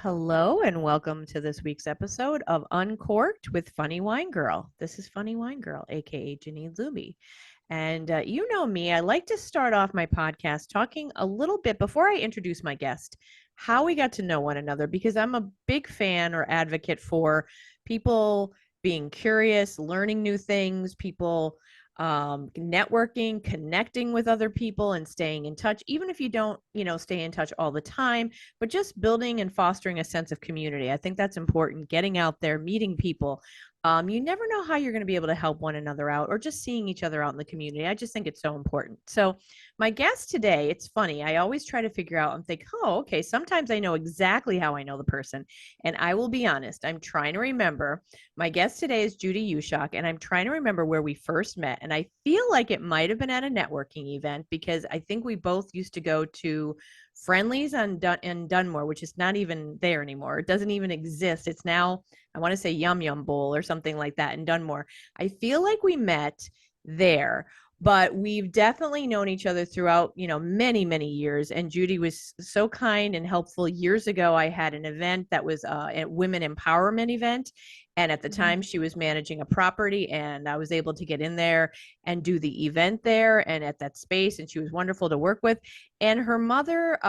Hello and welcome to this week's episode of Uncorked with Funny Wine Girl. This is Funny Wine Girl, aka Janine Luby. And you know me, I like to start off my podcast talking a little bit before I introduce my guest, how we got to know one another, because I'm a big fan or advocate for people being curious, learning new things, people networking, connecting with other people and staying in touch, even if you don't, stay in touch all the time, but just building and fostering a sense of community. I think that's important. Getting out there, meeting people. You never know how you're going to be able to help one another out or just seeing each other out in the community. I just think it's so important. So, my guest today, it's funny. I always try to figure out and think, oh, okay, sometimes I know exactly how I know the person. And I will be honest, I'm trying to remember. My guest today is Judy Ushak, and I'm trying to remember where we first met. And I feel like it might have been at a networking event because I think we both used to go to Friendlies in Dunmore, which is not even there anymore. It doesn't even exist. It's now, I want to say Yum Yum Bowl or something like that in Dunmore. I feel like we met there, but we've definitely known each other throughout, many, many years. And Judy was so kind and helpful. Years ago, I had an event that was a women empowerment event. And at the time, she was managing a property, and I was able to get in there and do the event there and at that space. And she was wonderful to work with. And her mother,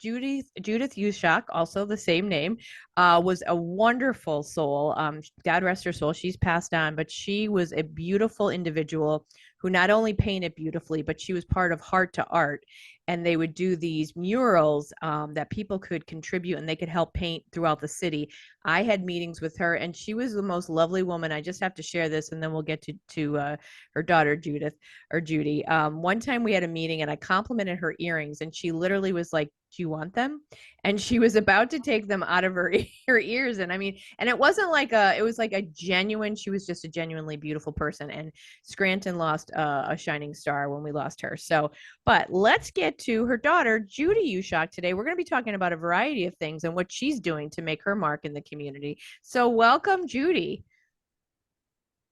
Judith Ushak, also the same name, was a wonderful soul. God rest her soul. She's passed on, but she was a beautiful individual who not only painted beautifully, but she was part of Heart to Art. And they would do these murals that people could contribute and they could help paint throughout the city. I had meetings with her, and she was the most lovely woman. I just have to share this, and then we'll get to her daughter, Judy. One time we had a meeting, and I complimented her earrings, and she literally was like, "Do you want them?" And she was about to take them out of her her ears, and I mean, and it wasn't like it was like a genuine. She was just a genuinely beautiful person, and Scranton lost a shining star when we lost her. So, but let's get to her daughter, Judy Ushak. Today, we're going to be talking about a variety of things and what she's doing to make her mark in the community. So, welcome, Judy.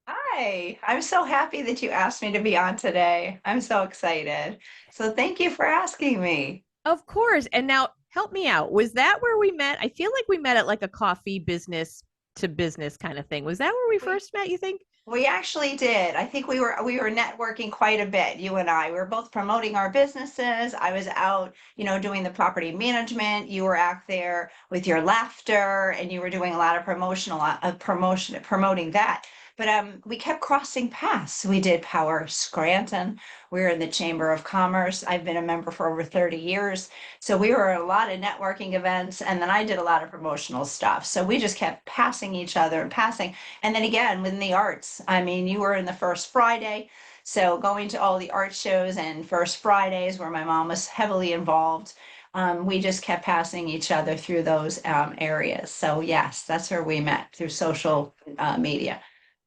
Hi, I'm so happy that you asked me to be on today. I'm so excited. So thank you for asking me. Of course. And now, help me out. Was that where we met? I feel like we met at like a coffee business to business kind of thing. Was that where we We first met, you think? we actually did. I think we were networking quite a bit, you and I. We were both promoting our businesses. I was out, doing the property management. You were out there with your laughter, and you were doing a lot of promoting that. But we kept crossing paths. We did Power Scranton. We were in the Chamber of Commerce. I've been a member for over 30 years. So we were at a lot of networking events, and then I did a lot of promotional stuff. So we just kept passing each other and passing. And then again, within the arts, I mean, you were in the First Friday. So going to all the art shows and First Fridays where my mom was heavily involved, we just kept passing each other through those areas. So yes, that's where we met through social media.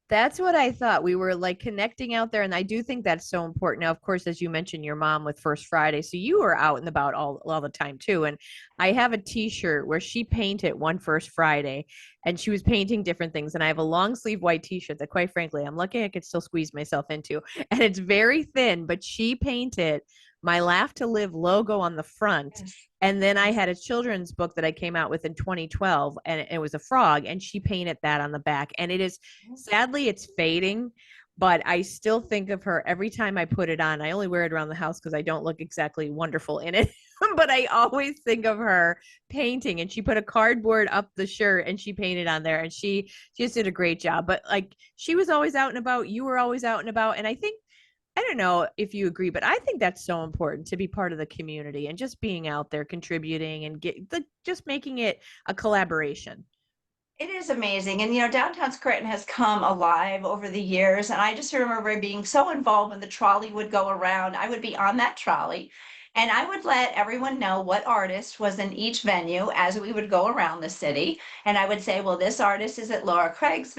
That's what I thought. We were like connecting out there, and I do think that's so important. Now, of course, as you mentioned, your mom with First Friday, so you were out and about all the time too. And I have a T-shirt where she painted one First Friday, and she was painting different things. And I have a long sleeve white T-shirt that, quite frankly, I'm lucky I could still squeeze myself into, and it's very thin. But she painted my Laugh to Live logo on the front. Yes. And then I Yes. had a children's book that I came out with in 2012, and it was a frog, and she painted that on the back. And it is, sadly, it's fading, but I still think of her every time I put it on. I only wear it around the house because I don't look exactly wonderful in it. But I always think of her painting, and she put a cardboard up the shirt and she painted on there, and she just did a great job. But like, she was always out and about, you were always out and about, and I think, I don't know if you agree, but I think that's so important to be part of the community and just being out there contributing and just making it a collaboration. It is amazing. And, downtown Scranton has come alive over the years. And I just remember being so involved when the trolley would go around. I would be on that trolley and I would let everyone know what artist was in each venue as we would go around the city. And I would say, well, this artist is at Laura Craig's,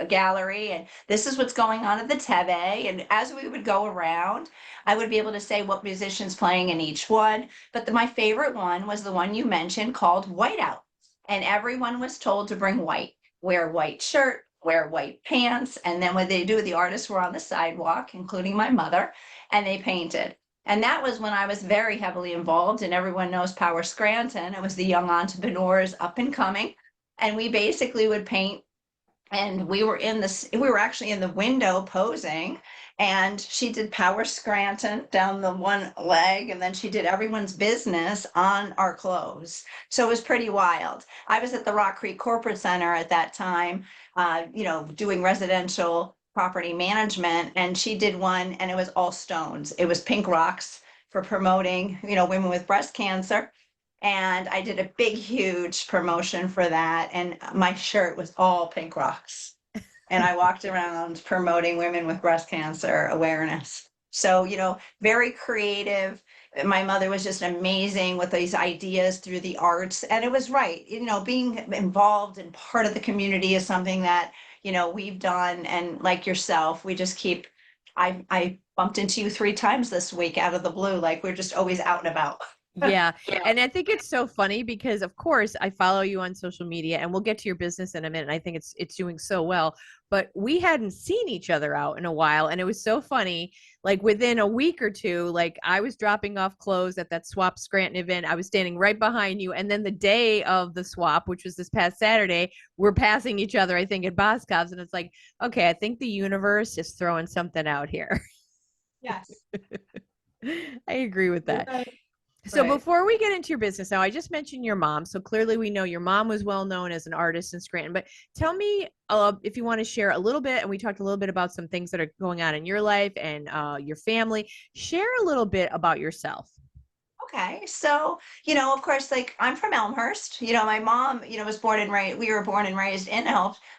gallery, and this is what's going on at the Teve. And as we would go around, I would be able to say what musicians playing in each one. But my favorite one was the one you mentioned called Whiteout, and everyone was told to bring white, wear white shirt, wear white pants. And then what they do, the artists were on the sidewalk, including my mother, and they painted. And that was when I was very heavily involved, and everyone knows Power Scranton. It was the young entrepreneurs up and coming. And we basically would paint, and we were actually in the window posing, and she did Power Scranton down the one leg, and then she did everyone's business on our clothes. So it was pretty wild. I was at the Rock Creek Corporate Center at that time, doing residential property management, and she did one, and it was all stones. It was pink rocks for promoting, women with breast cancer. And I did a big, huge promotion for that. And my shirt was all pink rocks. And I walked around promoting women with breast cancer awareness. So, very creative. My mother was just amazing with these ideas through the arts. And it was right. Being involved and part of the community is something that, we've done. And like yourself, we just keep, I bumped into you 3 times this week out of the blue. Like we're just always out and about. Yeah. And I think it's so funny because of course I follow you on social media and we'll get to your business in a minute. I think it's doing so well, but we hadn't seen each other out in a while. And it was so funny. Like within a week or two, like I was dropping off clothes at that Swap Scranton event. I was standing right behind you. And then the day of the swap, which was this past Saturday, we're passing each other, I think, at Boscov's. And it's like, okay, I think the universe is throwing something out here. Yes. I agree with that. Right. So Right. before we get into your business, now I just mentioned your mom. So clearly we know your mom was well known as an artist in Scranton, but tell me if you want to share a little bit, and we talked a little bit about some things that are going on in your life and your family. Share a little bit about yourself. Okay. So, of course, like I'm from Elmhurst. My mom, was born and raised, we were born and raised in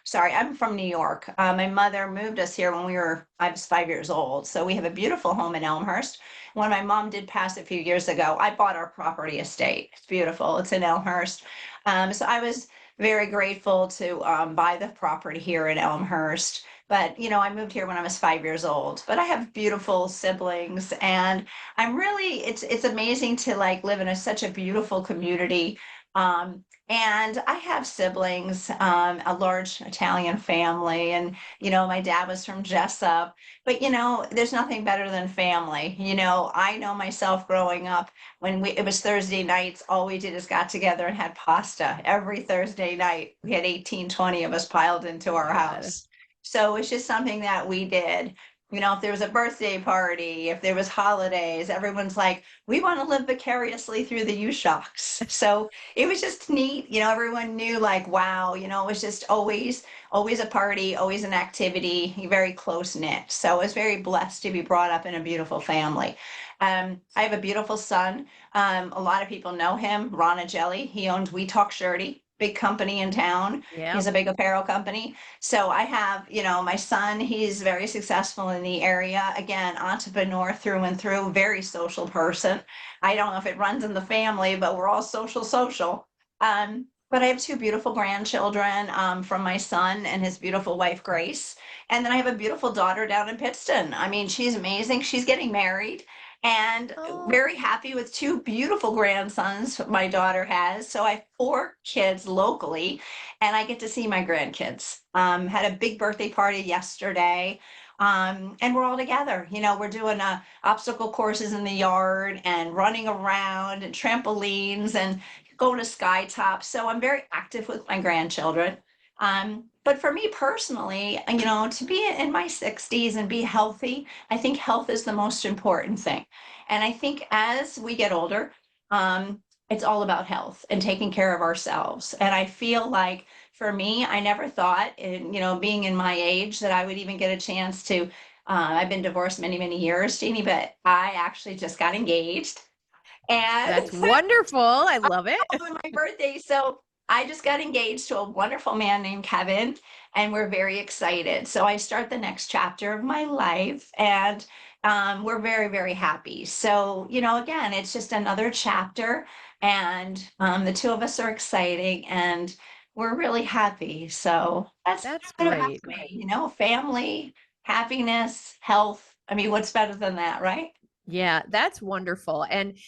sorry, I'm from New York. My mother moved us here when I was 5 years old. So we have a beautiful home in Elmhurst. When my mom did pass a few years ago, I bought our property estate. It's beautiful. It's in Elmhurst. So I was very grateful to buy the property here in Elmhurst. But, I moved here when I was 5 years old. But I have beautiful siblings, and it's amazing to like live in such a beautiful community. And I have siblings, a large Italian family, and my dad was from Jessup. But there's nothing better than family. I know myself growing up when it was Thursday nights, all we did is got together and had pasta every Thursday night. We had 18, 20 of us piled into Oh our my God. house. So it's just something that we did. If there was a birthday party, if there was holidays, everyone's like, we want to live vicariously through the U Shocks. So it was just neat. Everyone knew like, wow, it was just always a party, always an activity, very close knit. So I was very blessed to be brought up in a beautiful family. I have a beautiful son. A lot of people know him, Ron Jelly. He owns We Talk Shirty, big company in town. He Yeah. has a big apparel company. So I have, my son, he's very successful in the area. Again, entrepreneur through and through, very social person. I don't know if it runs in the family, but we're all social. But I have 2 beautiful grandchildren from my son and his beautiful wife, Grace. And then I have a beautiful daughter down in Pittston. I mean, she's amazing. She's getting married, and Oh, very happy with 2 beautiful grandsons my daughter has. So I have 4 kids locally, and I get to see my grandkids. Had a big birthday party yesterday. And we're all together. We're doing obstacle courses in the yard and running around and trampolines and going to sky tops. So I'm very active with my grandchildren. But for me personally, to be in my 60s and be healthy, I think health is the most important thing. And I think as we get older, it's all about health and taking care of ourselves. And I feel like for me, I never thought being in my age that I would even get a chance to. I've been divorced many, many years, Jeannie, but I actually just got engaged. And that's wonderful. I love it. on my birthday. So I just got engaged to a wonderful man named Kevin, and we're very excited. So I start the next chapter of my life, and we're very, very happy. So, again, it's just another chapter, and the 2 of us are exciting, and we're really happy. So that's That's kind of about great. me, family, happiness, health. I mean, what's better than that, right? Yeah, that's wonderful. And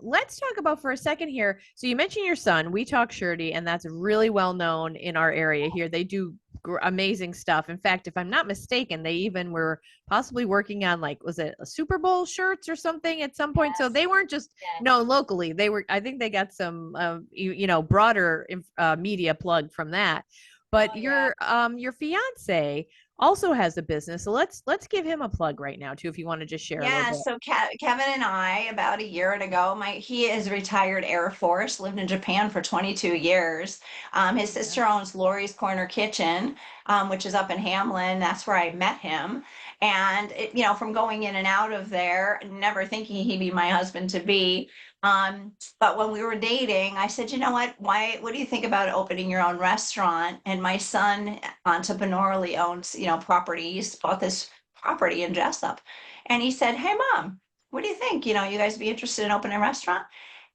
let's talk about for a second here. So you mentioned your son, We Talk Shirty, and that's really well known in our area here. They do amazing stuff. In fact, if I'm not mistaken, they even were possibly working on, like, was it a Super Bowl shirts or something at some point? So Yes. they weren't just Yes. known locally. They were, I think they got some, broader media plug from that. But Oh yeah. your fiance also has a business. So let's give him a plug right now too, if you want to just share a little Yeah, bit. so Kevin and I, about a year ago, he is retired Air Force, lived in Japan for 22 years. His Yeah. sister owns Lori's Corner Kitchen, which is up in Hamlin. That's where I met him. And from going in and out of there, never thinking he'd be my husband to be. But when we were dating, I said, you know what do you think about opening your own restaurant? And my son entrepreneurially owns, properties, bought this property in Jessup. And he said, "Hey, mom, what do you think? You guys be interested in opening a restaurant?"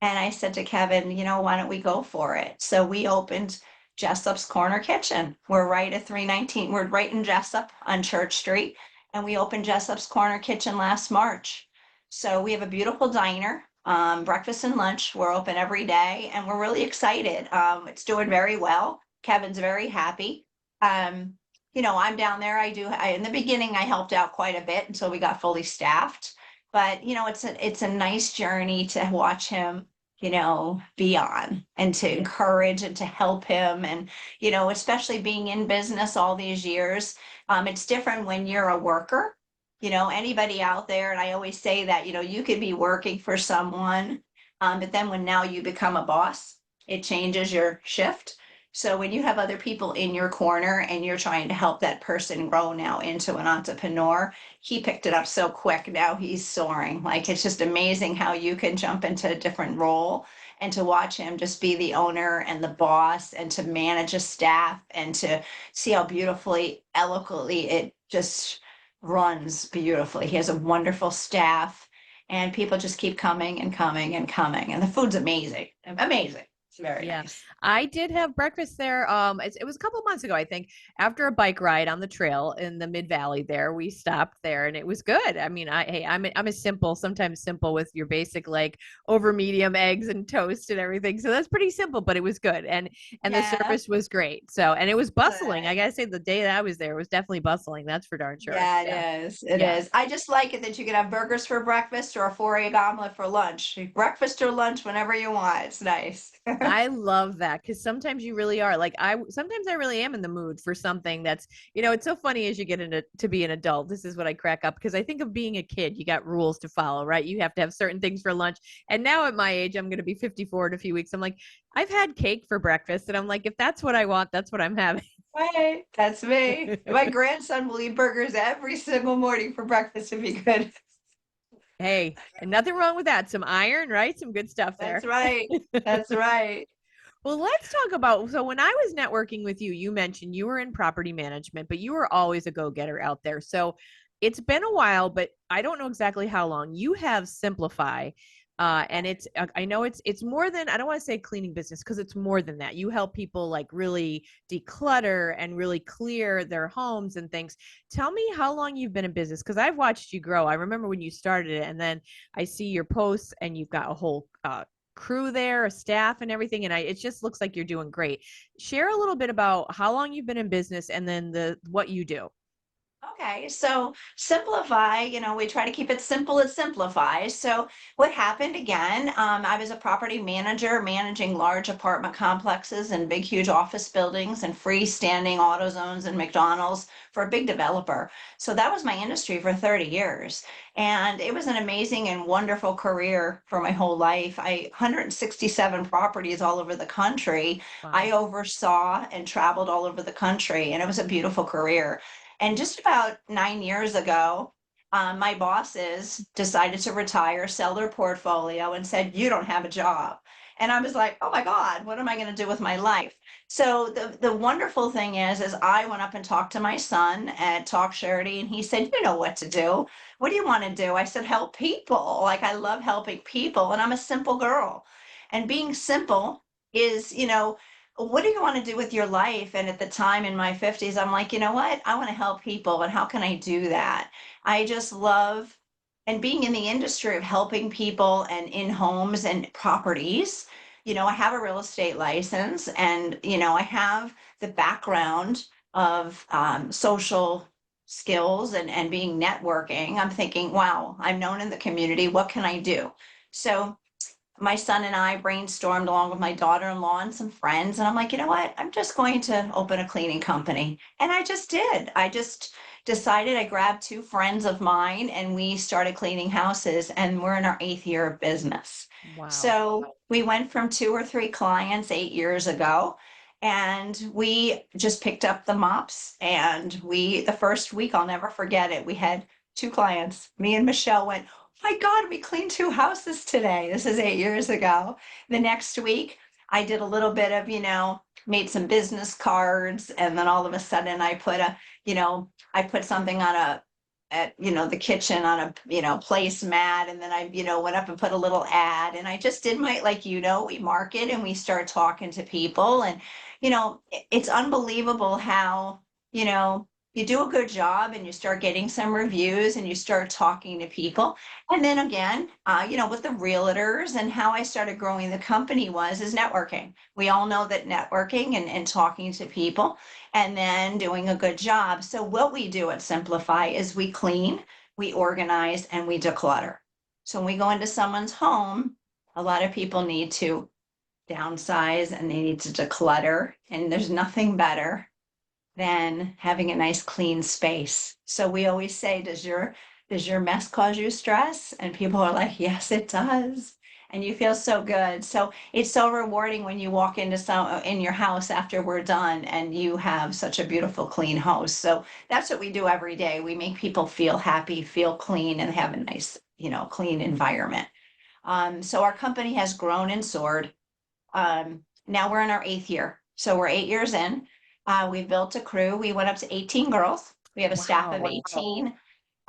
And I said to Kevin, why don't we go for it? So we opened Jessup's Corner Kitchen. We're right at 319. We're right in Jessup on Church Street. And we opened Jessup's Corner Kitchen last March. So we have a beautiful diner, breakfast and lunch. We're open every day and we're really excited. It's doing very well. Kevin's very happy. Um, I'm down there. In the beginning, I helped out quite a bit until we got fully staffed. But, it's a nice journey to watch him, be on and to Yeah. encourage and to help him. And, especially being in business all these years, it's different when you're a worker. Anybody out there, and I always say that, you could be working for someone, but then when now you become a boss, it changes your shift. So when you have other people in your corner and you're trying to help that person grow now into an entrepreneur, he picked it up so quick. Now he's soaring. Like it's just amazing how you can jump into a different role and to watch him just be the owner and the boss and to manage a staff and to see how beautifully, eloquently it just runs beautifully. He has a wonderful staff and people just keep coming and coming and coming. And the food's amazing. Amazing. It's very Yeah, nice. I did have breakfast there. It was a couple months ago, I think. After a bike ride on the trail in the Mid Valley, there we stopped there, and it was good. I mean, I'm a simple, sometimes simple with your basic like over medium eggs and toast and everything. So that's pretty simple, but it was good, and the Yeah. service was great. So and it was bustling. I Good. gotta say, the day that I was there it was definitely bustling. That's for darn sure. Yeah, Yeah, it is. It yeah. is. I just like it that you can have burgers for breakfast or a 4 egg omelet for lunch. Breakfast or lunch whenever you want. It's nice. I love that because sometimes you really are like sometimes I really am in the mood for something that's it's so funny as you get into to be an adult. This is what I crack up because I think of being a kid, you got rules to follow, right? You have to have certain things for lunch. And now at my age, I'm going to be 54 in a few weeks. I'm like, I've had cake for breakfast, and I'm like, if that's what I want, that's what I'm having. Right. That's me. My grandson will eat burgers every single morning for breakfast if he could. Hey, and nothing wrong with that. Some iron, right? Some good stuff That's there. right. That's right. Well, let's talk about so when I was networking with you, you mentioned you were in property management, but you were always a go-getter out there. So it's been a while, but I don't know exactly how long. You have Simplify. And it's I know it's more than I don't want to say cleaning business because it's more than that. You help people like really declutter and really clear their homes and things. Tell me how long you've been in business because I've watched you grow. I remember when you started it, and then I see your posts, and you've got a whole crew there, a staff and everything. And it just looks like you're doing great. Share a little bit about how long you've been in business and then what you do. Okay, so simplify, we try to keep it simple as simplifies. So what happened again, I was a property manager managing large apartment complexes and big, huge office buildings and freestanding auto zones and McDonald's for a big developer. So that was my industry for 30 years. And it was an amazing and wonderful career for my whole life. 167 properties all over the country. I Wow. oversaw and traveled all over the country, and it was a beautiful career. And just about 9 years ago, my bosses decided to retire, sell their portfolio, and said, "You don't have a job." And I was like, "Oh my God, what am I going to do with my life?" So the wonderful thing is I went up and talked to my son at Talk Charity, and he said, "You know what to do. What do you want to do?" I said, "Help people. Like I love helping people, and I'm a simple girl." And being simple is, what do you want to do with your life? And at the time in my 50s, I'm like, you know what? I want to help people. And how can I do that? I just love and being in the industry of helping people and in homes and properties. I have a real estate license and, I have the background. of social skills and being networking, I'm thinking, wow, I'm known in the community. What can I do? So my son and I brainstormed along with my daughter-in-law and some friends, and I'm like, you know what? I'm just going to open a cleaning company. And I just did. I just decided. I grabbed two friends of mine and we started cleaning houses, and we're in our 8th year of business. Wow. So we went from 2 or 3 clients 8 years ago, and we just picked up the mops. And the first week, I'll never forget it. We had two clients. Me and Michelle went, my God, we cleaned two houses today. This is 8 years ago. The next week, I did a little bit of, made some business cards. And then all of a sudden I put something on the kitchen on a, placemat. And then went up and put a little ad. And I just did we market and we start talking to people. And, it's unbelievable how, you know, you do a good job and you start getting some reviews and you start talking to people. And then again, with the realtors, and how I started growing the company is networking. We all know that networking and talking to people and then doing a good job. So what we do at Simplify is we clean, we organize, and we declutter. So when we go into someone's home, a lot of people need to downsize and they need to declutter, and there's nothing better than having a nice clean space. So we always say, does your mess cause you stress? And people are like, yes, it does. And you feel so good. So it's so rewarding when you walk in your house after we're done and you have such a beautiful clean house. So that's what we do every day. We make people feel happy, feel clean, and have a nice, clean environment. So our company has grown and soared. Now we're in our 8th year. So we're 8 years in. We built a crew. We went up to 18 girls. We have a staff of Wow. 18.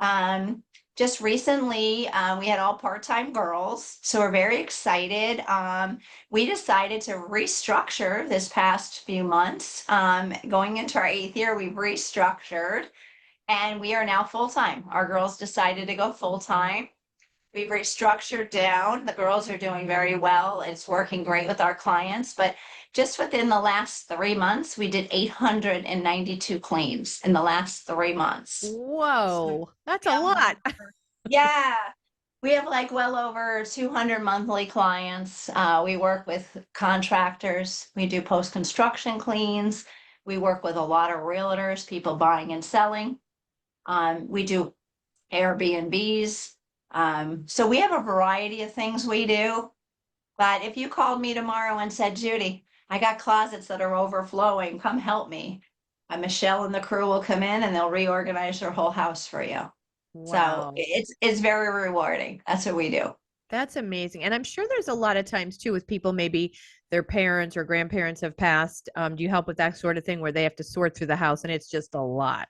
Um, just recently, we had all part-time girls, so we're very excited. We decided to restructure this past few months. Going into our 8th year, we restructured, and we are now full-time. Our girls decided to go full-time. We've restructured down. The girls are doing very well. It's working great with our clients. But just within the last 3 months, we did 892 claims in the last 3 months. So Whoa. That's we a have lot. yeah, we have like well over 200 monthly clients. We work with contractors. We do post-construction cleans. We work with a lot of realtors, people buying and selling. We do Airbnbs. So we have a variety of things we do. But if you called me tomorrow and said, Judy, I got closets that are overflowing, come help me. Michelle and the crew will come in and they'll reorganize your whole house for you. So Wow. it's very rewarding. That's what we do. That's amazing. And I'm sure there's a lot of times too with people, maybe their parents or grandparents have passed. Do you help with that sort of thing where they have to sort through the house and it's just a lot?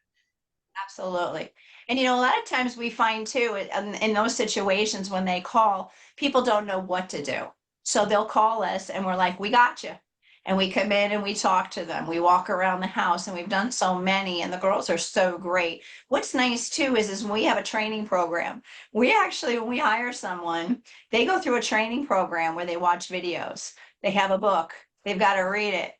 Absolutely. And a lot of times we find too, in those situations when they call, people don't know what to do. So they'll call us and we're like, we got you. And we come in and we talk to them. We walk around the house, and we've done so many, and the girls are so great. What's nice too is when we have a training program. We actually, when we hire someone, they go through a training program where they watch videos. They have a book. They've got to read it.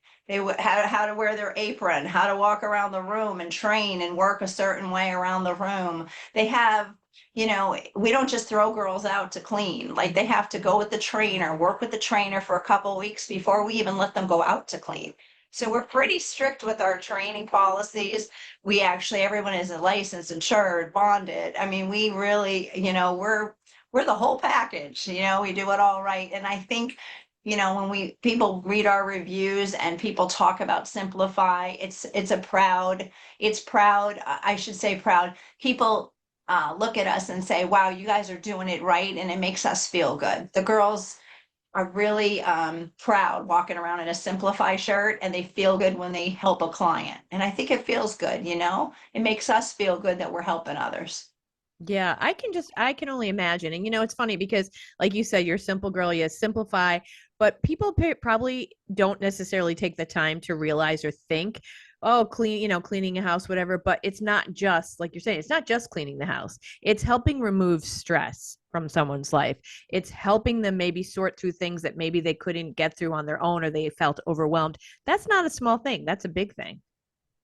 How to wear their apron, how to walk around the room and train and work a certain way around the room. They have, we don't just throw girls out to clean. Like, they have to go with the trainer, work with the trainer for a couple of weeks before we even let them go out to clean. So we're pretty strict with our training policies. Everyone is licensed, insured, bonded. I mean, we really, we're the whole package. We do it all right. And I think, when people read our reviews and people talk about Simplify, it's proud, I should say proud. People look at us and say, wow, you guys are doing it right, and it makes us feel good. The girls are really proud walking around in a Simplify shirt, and they feel good when they help a client. And I think it feels good, it makes us feel good that we're helping others. Yeah, I can only imagine. And it's funny because, like you said, you're a simple girl, you simplify, but people probably don't necessarily take the time to realize or think, oh, cleaning a house, whatever. But it's not just, like you're saying, it's not just cleaning the house, it's helping remove stress from someone's life. It's helping them maybe sort through things that maybe they couldn't get through on their own or they felt overwhelmed. That's not a small thing, that's a big thing.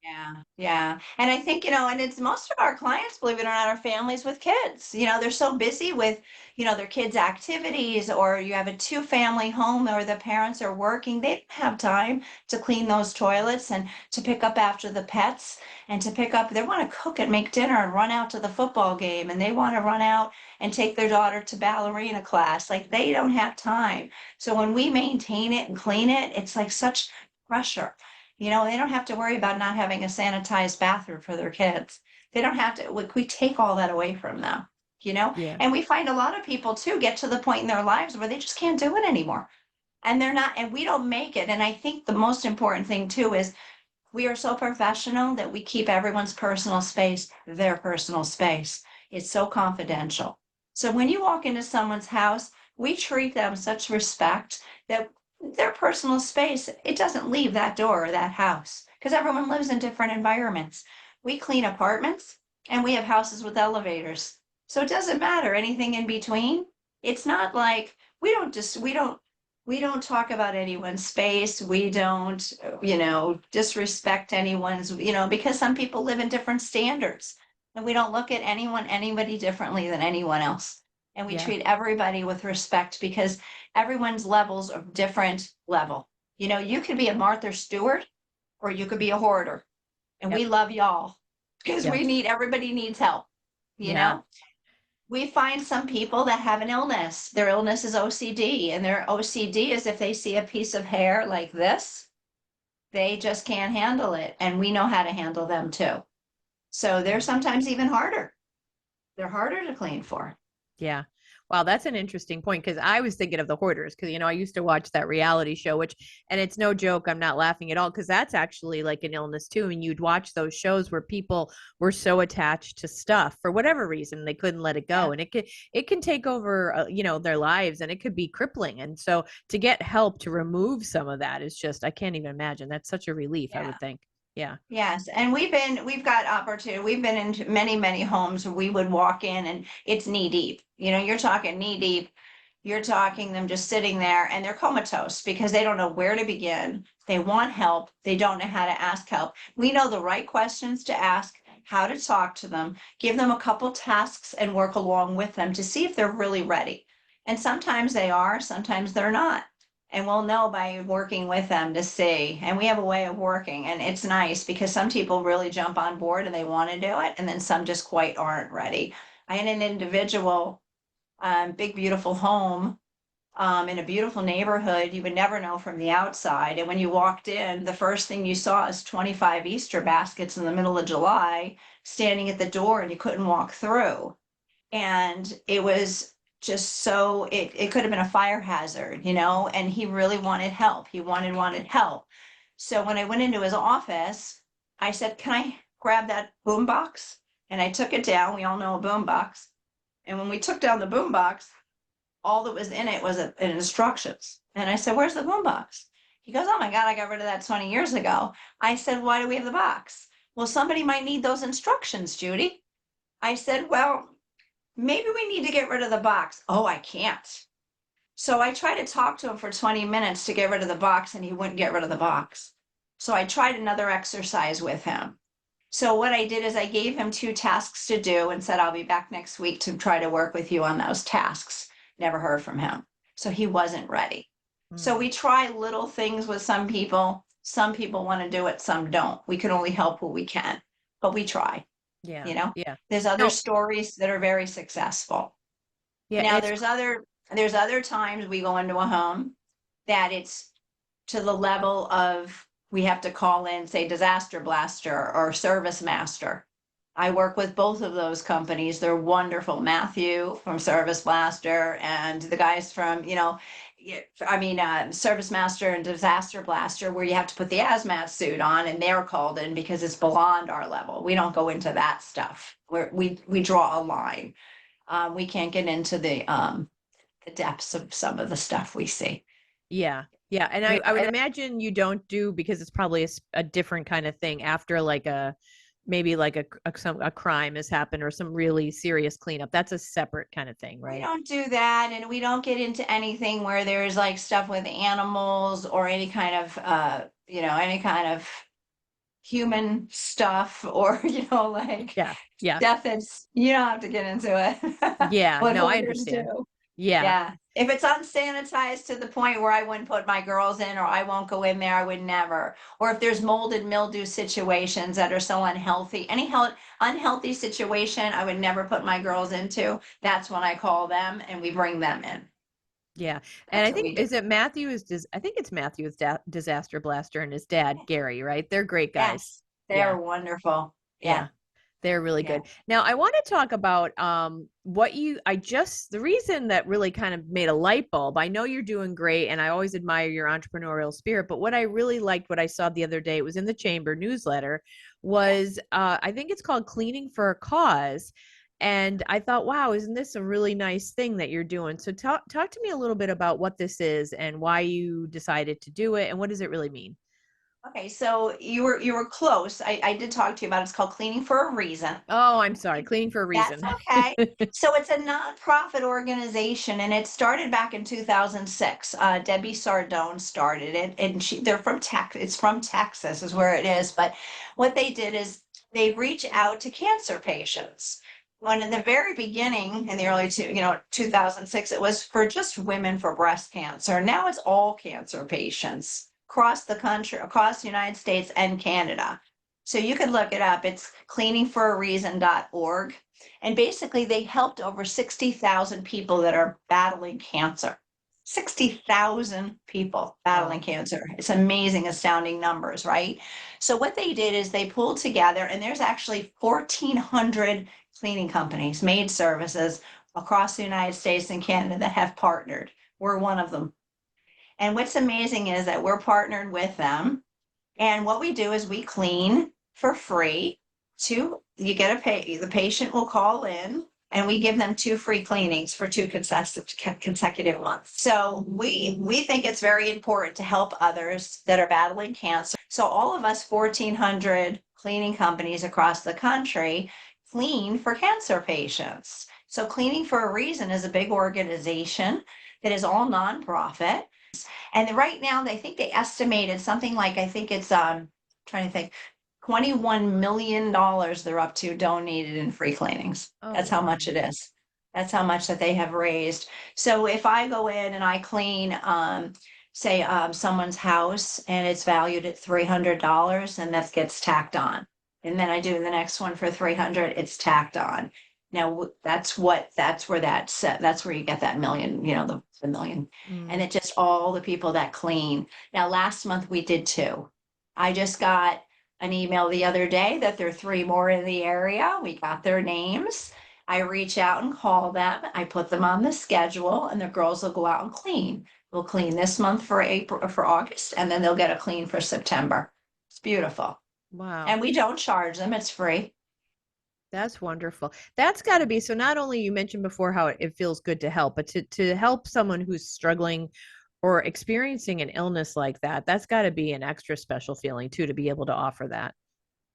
Yeah, yeah. And I think, and it's most of our clients, believe it or not, are families with kids. They're so busy with, their kids' activities, or you have a two-family home or the parents are working. They don't have time to clean those toilets and to pick up after the pets and to pick up. They want to cook and make dinner and run out to the football game, and they want to run out and take their daughter to ballerina class. Like, they don't have time. So when we maintain it and clean it, it's like such pressure. They don't have to worry about not having a sanitized bathroom for their kids. They don't have to, we take all that away from them, Yeah. and we find a lot of people too get to the point in their lives where they just can't do it anymore. And they're not, and we don't make it. And I think the most important thing too is we are so professional that we keep everyone's personal space their personal space. It's so confidential. So when you walk into someone's house, we treat them such respect that their personal space, it doesn't leave that door or that house because everyone lives in different environments. We clean apartments and we have houses with elevators. So it doesn't matter anything in between. It's not like we don't talk about anyone's space. We don't, disrespect anyone's, because some people live in different standards. And we don't look at anybody differently than anyone else. And we Yeah. treat everybody with respect because everyone's levels are different level. You could be a Martha Stewart or you could be a hoarder. And Yep. we love y'all because Yep. everybody needs help, you Yeah. know? We find some people that have an illness. Their illness is OCD, and their OCD is if they see a piece of hair like this, they just can't handle it. And we know how to handle them too. So they're Yeah. sometimes even harder. They're harder to clean for. Yeah. Wow, that's an interesting point because I was thinking of the hoarders because I used to watch that reality show, which and it's no joke, I'm not laughing at all because that's actually like an illness too. And you'd watch those shows where people were so attached to stuff for whatever reason they couldn't let it Yeah. go, and it can take over their lives, and it could be crippling. And so to get help to remove some of that is just I can't even imagine. That's such a relief, I Yeah. would think. Yeah. Yes, and we've got opportunity. We've been into many, many homes where we would walk in and it's knee deep. You're talking knee deep. You're talking them just sitting there and they're comatose because they don't know where to begin. They want help. They don't know how to ask help. We know the right questions to ask, how to talk to them, give them a couple tasks and work along with them to see if they're really ready. And sometimes they are, sometimes they're not. And we'll know by working with them to see. And we have a way of working, and it's nice because some people really jump on board and they want to do it, and then some just quite aren't ready. I had an individual, big, beautiful home in a beautiful neighborhood. You would never know from the outside. And when you walked in, the first thing you saw is 25 Easter baskets in the middle of July standing at the door, and you couldn't walk through. And it was just so it could have been a fire hazard, and he really wanted help. He wanted help. So when I went into his office, I said, "Can I grab that boom box?" And I took it down. We all know a boom box. And when we took down the boom box, all that was in it was instructions. And I said, "Where's the boom box?" He goes, "Oh my God, I got rid of that 20 years ago." I said, "Why do we have the box?" "Well, somebody might need those instructions, Judy." I said, "Well, maybe we need to get rid of the box." "Oh, I can't." So I tried to talk to him for 20 minutes to get rid of the box, and he wouldn't get rid of the box. So I tried another exercise with him. So what I did is I gave him two tasks to do and said, "I'll be back next week to try to work with you on those tasks." Never heard from him. So he wasn't ready. So Mm. we try little things with some people. Some people want to do it, some don't. We can only help who we can, but we try, Yeah. you know. Yeah. There's other No. stories that are very successful. Yeah, and Now it's there's other times we go into a home that it's to the level of we have to call in, say, disaster blaster or service master. I work with both of those companies. They're wonderful. Matthew from Service Blaster and the guys from, Service Master and Disaster Blaster, where you have to put the hazmat suit on, and they're called in because it's beyond our level. We don't go into that stuff. We draw a line. We can't get into the depths of some of the stuff we see. Yeah. Yeah. And I would imagine you don't do because it's probably a different kind of thing after like maybe like a crime has happened or some really serious cleanup. That's a separate kind of thing, We right? don't do that, and we don't get into anything where there's like stuff with animals or any kind of human stuff or, like Yeah. Yeah. stuff that's, you don't have to get into it. Yeah. What No, I hoarders understand. do. Yeah. Yeah. If it's unsanitized to the point where I wouldn't put my girls in or I won't go in there, I would never. Or if there's mold and mildew situations that are so unhealthy, any unhealthy situation I would never put my girls into, that's when I call them and we bring them in. Yeah. And That's I what think we do. is it Matthew I think it's Matthew's Disaster Blaster and his dad Gary, right? They're great guys. Yes, Yeah. they're wonderful. Yeah, Yeah. They're really yeah. good. Now, I want to talk about what you I just the reason that really kind of made a light bulb. I know you're doing great and I always admire your entrepreneurial spirit, but what I really liked what I saw the other day, it was in the Chamber newsletter, Yeah. was I think it's called Cleaning for a Cause. And I thought, wow, isn't this a really nice thing that you're doing? So talk to me a little bit about what this is and why you decided to do it and what does it really mean? Okay, so you were close. I did talk to you about it. It's called Cleaning for a Reason. Oh, I'm sorry. Cleaning for a That's reason. okay. So it's a nonprofit organization, and it started back in 2006. Debbie Sardone started it, and they're from Texas. It's from Texas, is where it is. But what they did is they reach out to cancer patients. When in the very beginning, in the early 2006, it was for just women for breast cancer. Now it's all cancer patients across the country, across the United States and Canada. So you can look it up. It's cleaningforareason.org. And basically, they helped over 60,000 people that are battling cancer. 60,000 people battling Wow. cancer. It's amazing, astounding numbers, right? So, what they did is they pulled together, and there's actually 1,400 cleaning companies, maid services across the United States and Canada that have partnered. We're one of them. And what's amazing is that we're partnered with them and what we do is we clean for free. You get a pay, the patient will call in and we give them two free cleanings for two consecutive months. So we think it's very important to help others that are battling cancer. So all of us 1,400 cleaning companies across the country clean for cancer patients. So Cleaning for a Reason is a big organization that is all nonprofit. And right now, they think they estimated something like, I think it's trying to think, $21 million they're up to donated in free cleanings. Oh, That's how much wow. it is. That's how much that they have raised. So if I go in and I clean, say, someone's house and it's valued at $300, and that gets tacked on. And then I do the next one for 300, it's tacked on. Now that's where you get that million, the million. And Mm. it's just all the people that clean. Now, last month we did two. I just got an email the other day that there are three more in the area. We got their names. I reach out and call them. I put them on the schedule, and the girls will go out and clean. We'll clean this month for April, for August, and then they'll get a clean for September. It's beautiful. Wow. And we don't charge them, it's free. That's wonderful. That's got to be so. Not only you mentioned before how it feels good to help, but to help someone who's struggling or experiencing an illness like that, that's got to be an extra special feeling too, to be able to offer that.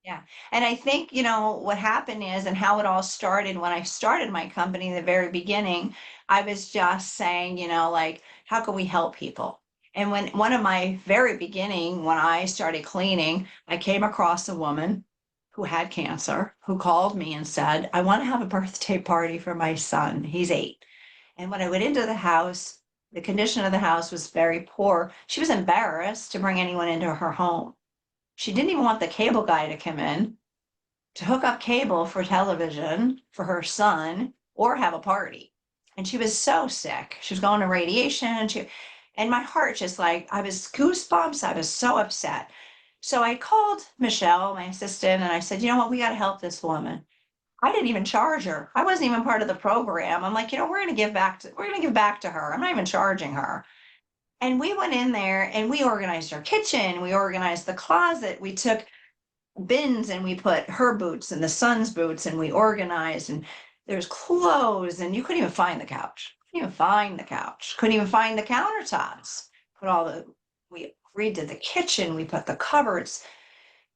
Yeah. And I think, what happened is, and how it all started when I started my company in the very beginning, I was just saying, like, how can we help people? And when one of my very beginning, when I started cleaning, I came across a woman who had cancer who called me and said, I want to have a birthday party for my son. He's 8. And when I went into the house, the condition of the house was very poor. She was embarrassed to bring anyone into her home. She didn't even want the cable guy to come in to hook up cable for television for her son or have a party. And she was so sick. She was going to radiation. And my heart just like, I was goosebumps. I was so upset. So I called Michelle, my assistant, and I said, you know what? We got to help this woman. I didn't even charge her. I wasn't even part of the program. I'm like, we're going to give back to her. I'm not even charging her. And we went in there and we organized her kitchen. We organized the closet. We took bins and we put her boots and the son's boots and we organized and there's clothes and you couldn't even find the couch. Couldn't even find the couch. Couldn't even find the countertops. We redid the kitchen. We put the cupboards.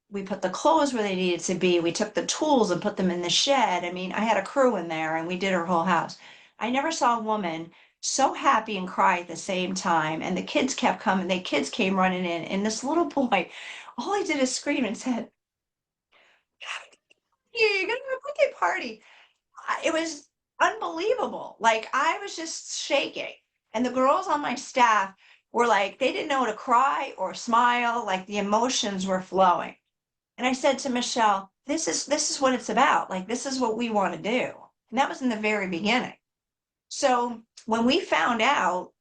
We put the clothes where they needed to be. We took the tools and put them in the shed. I mean, I had a crew in there and we did her whole house. I never saw a woman so happy and cry at the same time. And the kids kept coming. The kids came running in, and this little boy, all he did is scream and said, You're gonna have a birthday party. It was unbelievable. Like I was just shaking. And the girls on my staff were like, they didn't know to cry or smile, like the emotions were flowing. And I said to Michelle, this is what it's about. Like this is what we want to do. And that was in the very beginning. So when we found out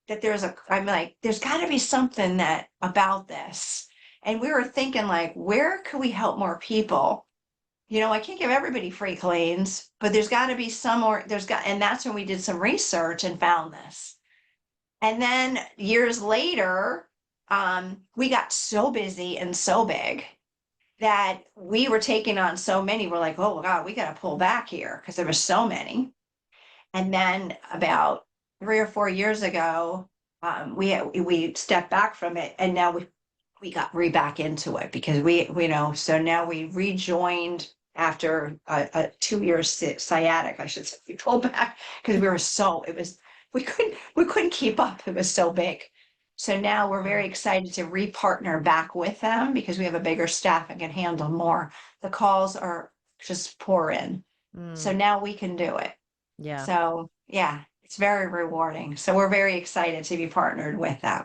that I'm like, there's got to be something that about this. And we were thinking like, where could we help more people? I can't give everybody free cleans, but there's got to be some more. And that's when we did some research and found this. And then years later, we got so busy and so big that we were taking on so many. We're like, oh God, we got to pull back here because there were so many. And then about 3 or 4 years ago, we stepped back from it, and now we got back into it because so now we rejoined after a 2 year sciatic, I should say. We pulled back because we couldn't keep up. It was so big. So now we're very excited to repartner back with them because we have a bigger staff and can handle more. The calls are just pour in. So Mm, now we can do it. yeah. So yeah, it's very rewarding. So we're very excited to be partnered with them.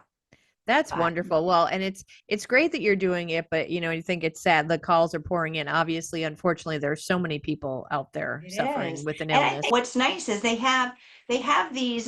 That's But wonderful. Well, and it's great that you're doing it, but you think it's sad the calls are pouring in. Obviously, unfortunately, there's so many people out there it suffering is. with an And I illness. think what's nice is they have these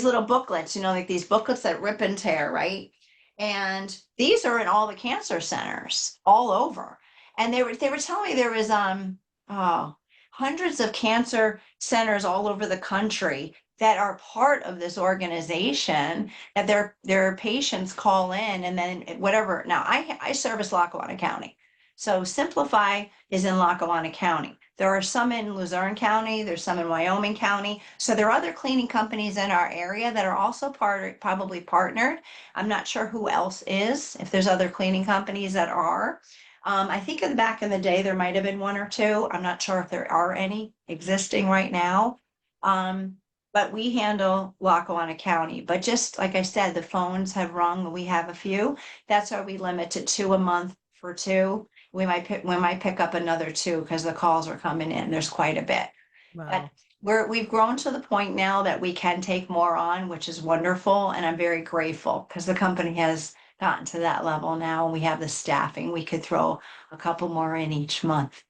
little booklets, like these booklets that rip and tear, right? And these are in all the cancer centers all over. And they were telling me there was oh hundreds of cancer centers all over the country that are part of this organization that their patients call in, and then whatever. Now I service Lackawanna County. So Simplify is in Lackawanna County. There are some in Luzerne County, there's some in Wyoming County. So there are other cleaning companies in our area that are also probably partnered. I'm not sure who else is, if there's other cleaning companies that are. I think back in the day, there might have been one or two. I'm not sure if there are any existing right now. Um, but we handle Lackawanna County. But just like I said, the phones have rung. We have a few. That's why we limit to two a month for two. We might pick up another two because the calls are coming in. There's quite a bit. But Wow. we've grown to the point now that we can take more on, which is wonderful. And I'm very grateful because the company has gotten to that level now and we have the staffing. We could throw a couple more in each month.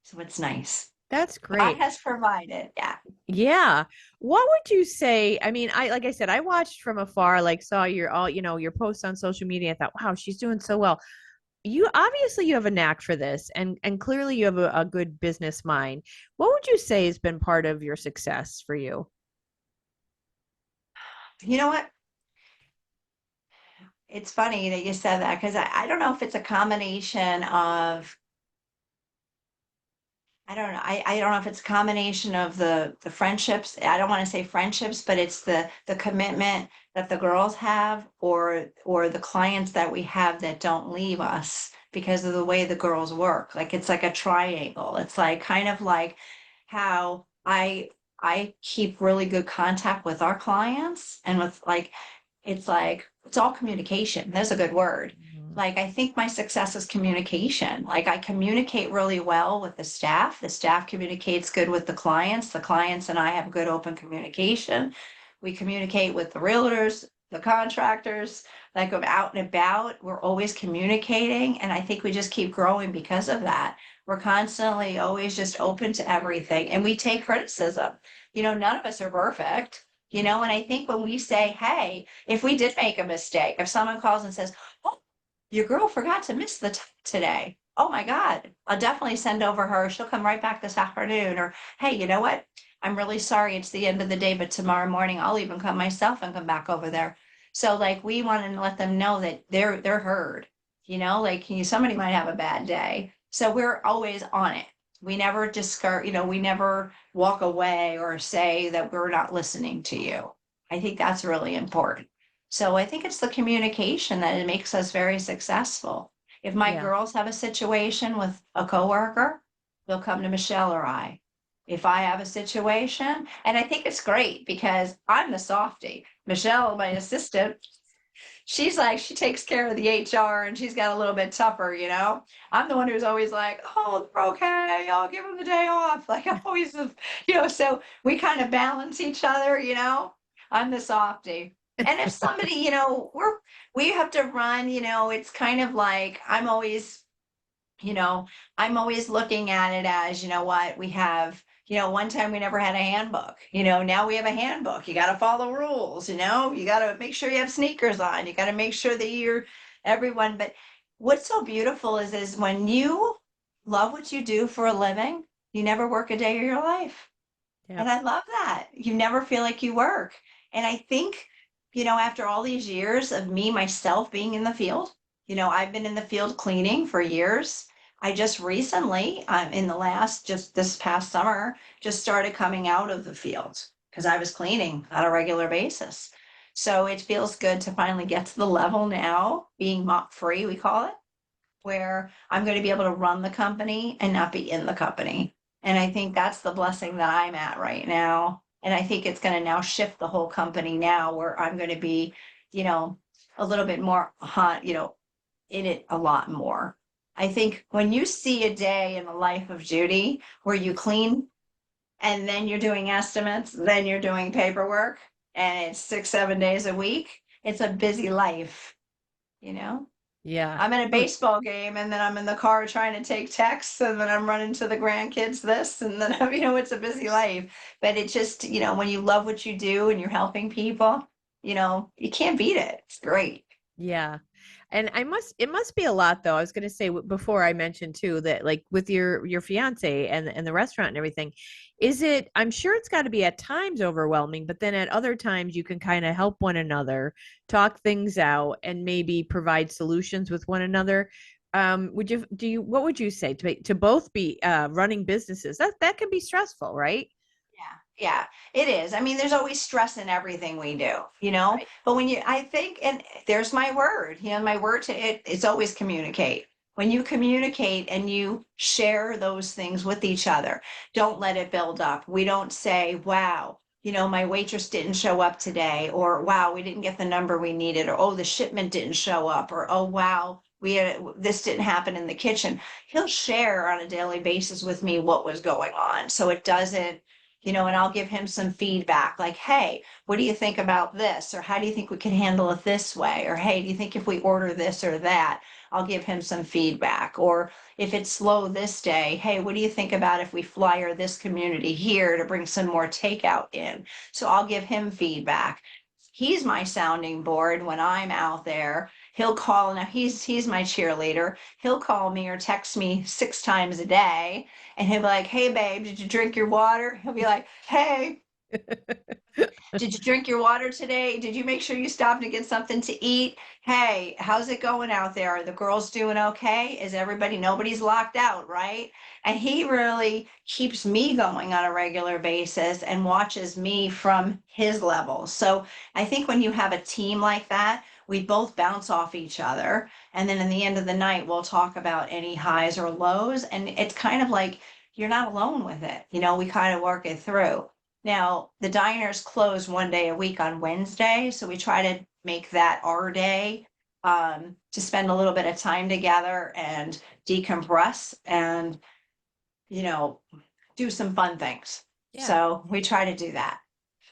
So it's nice. That's God great. has provided. Yeah. Yeah. What would you say? I mean, like I said, I watched from afar, like saw your posts on social media. I thought, wow, she's doing so well. You obviously you have a knack for this, and clearly you have a good business mind. What would you say has been part of your success for you? You know what? It's funny that you said that because I don't know if it's a combination of I don't know if it's a combination of the friendships. I don't want to say friendships, but it's the commitment that the girls have or the clients that we have that don't leave us because of the way the girls work. Like it's like a triangle. It's like kind of like how I keep really good contact with our clients and with like it's all communication. That's a good word. Mhm. Like I think my success is communication. Like I communicate really well with the staff. The staff communicates good with the clients. The clients and I have good open communication. We communicate with the realtors, the contractors, like I'm out and about. We're always communicating. And I think we just keep growing because of that. We're constantly always just open to everything. And we take criticism. None of us are perfect. And I think when we say, hey, if we did make a mistake, if someone calls and says, oh, your girl forgot to miss the today. Oh my God, I'll definitely send over her. She'll come right back this afternoon. Or, hey, you know what? I'm really sorry it's the end of the day, but tomorrow morning I'll even come myself and come back over there. So like we want to let them know that they're heard, like somebody might have a bad day. So we're always on it. We never discard, we never walk away or say that we're not listening to you. I think that's really important. So I think it's the communication that it makes us very successful. If my Yeah. girls have a situation with a coworker, they'll come to Michelle or I. If I have a situation, and I think it's great because I'm the softie. Michelle, my assistant, she's like, she takes care of the HR and she's got a little bit tougher, you know. I'm the one who's always like, oh, they're okay, I'll give them the day off. Like I always, you know, so we kind of balance each other, you know. I'm the softie. And if somebody, you know, we have to run, you know, it's kind of like you know, I'm always looking at it as, you know what, we have, you know, one time we never had a handbook. You know, now we have a handbook. You got to follow rules, you know, you got to make sure you have sneakers on. You got to make sure that you're everyone. But what's so beautiful is when you love what you do for a living, you never work a day of your life. Yep. And I love that. You never feel like you work. And I think, you know, after all these years of me myself being in the field, you know, I've been in the field cleaning for years. I just recently, in the last, just this past summer, just started coming out of the field because I was cleaning on a regular basis. So it feels good to finally get to the level now, being mop free, we call it, where I'm going to be able to run the company and not be in the company. And I think that's the blessing that I'm at right now. And I think it's going to now shift the whole company now where I'm going to be, you know, a little bit more hot, you know, in it a lot more. I think when you see a day in the life of Judy where you clean and then you're doing estimates, then you're doing paperwork, and it's 6, 7 days a week, it's a busy life, you know? Yeah. I'm at a Oh, baseball game and then I'm in the car trying to take texts and then I'm running to the grandkids this and then you know, it's a busy life. But it just, you know, when you love what you do and you're helping people, you know, you can't beat it. It's great. yeah. And it must be a lot though. I was going to say before I mentioned too that like with your fiance and the restaurant and everything, is it, I'm sure it's got to be at times overwhelming, but then at other times you can kind of help one another, talk things out and maybe provide solutions with one another. What would you say to both be running businesses? That can be stressful, right? Yeah, yeah, it is. I mean, there's always stress in everything we do, you know? Right. But when you, I think, and there's my word, you know, my word to it is always communicate. When you communicate and you share those things with each other, don't let it build up. We don't say, wow, you know, my waitress didn't show up today, or wow, we didn't get the number we needed, or oh, the shipment didn't show up, or oh, wow, this didn't happen in the kitchen. He'll share on a daily basis with me what was going on. So it doesn't, you know, and I'll give him some feedback like, hey, what do you think about this? Or how do you think we can handle it this way? Or hey, do you think if we order this or that? I'll give him some feedback. Or if it's slow this day, hey, what do you think about if we flyer this community here to bring some more takeout in? So I'll give him feedback. He's my sounding board when I'm out there. He'll call, now he's my cheerleader. He'll call me or text me 6 times a day and he'll be like, hey, babe, did you drink your water? He'll be like, hey, did you drink your water today? Did you make sure you stopped to get something to eat? Hey, how's it going out there? Are the girls doing okay? Is everybody, nobody's locked out, right? And he really keeps me going on a regular basis and watches me from his level. So I think when you have a team like that, we both bounce off each other. And then in the end of the night, we'll talk about any highs or lows. And it's kind of like you're not alone with it. You know, we kind of work it through. Now, the diners close one day a week on Wednesday, so we try to make that our day to spend a little bit of time together and decompress and, you know, do some fun things. Yeah. So we try to do that.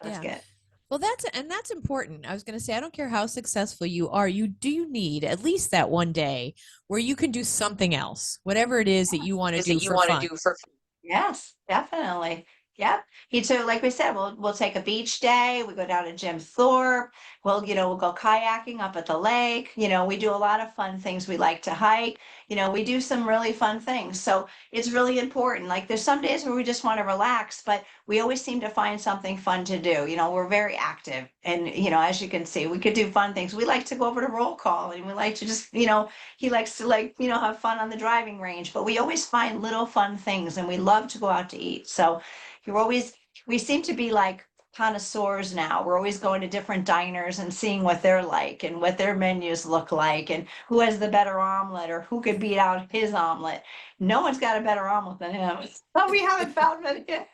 So that's Yeah. good. Well, that's important. I was going to say, I don't care how successful you are, you need at least that one day where you can do something else, whatever it is that you want to Is that do you for want to fun. do for Yes, definitely. Yep. He so like we said, we'll take a beach day. We go down to Jim Thorpe. We'll go kayaking up at the lake. You know, we do a lot of fun things. We like to hike. You know, we do some really fun things. So it's really important. Like there's some days where we just want to relax, but we always seem to find something fun to do. You know, we're very active. And, you know, as you can see, we could do fun things. We like to go over to roll call and we like to just, you know, he likes to like, you know, have fun on the driving range, but we always find little fun things and we love to go out to eat. So you're always, we seem to be like connoisseurs now. We're always going to different diners and seeing what they're like and what their menus look like and who has the better omelet or who could beat out his omelet. No one's got a better omelet than him. But we haven't found it yet.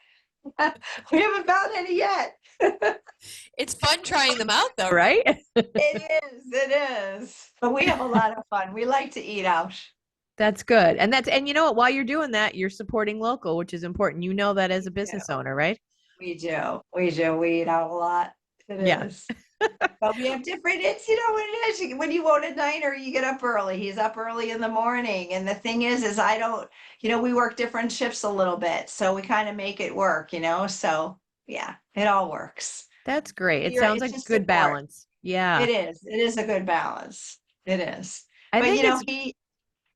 We haven't found any yet. It's fun trying them out though, right? It is. But we have a lot of fun. We like to eat out. That's good. And you know what, while you're doing that, you're supporting local, which is important. You know that as We a do. business owner, right? We do. We do. We eat out a lot. It Yeah. is. But we have different, it's, you know what it is. When you own a diner, you get up early. He's up early in the morning. And the thing is I don't, we work different shifts a little bit. So we kind of make it work. So yeah, it all works. That's great. It You're, sounds it's like just good support. balance. Yeah. It is. It is a good balance. It is. I But think it's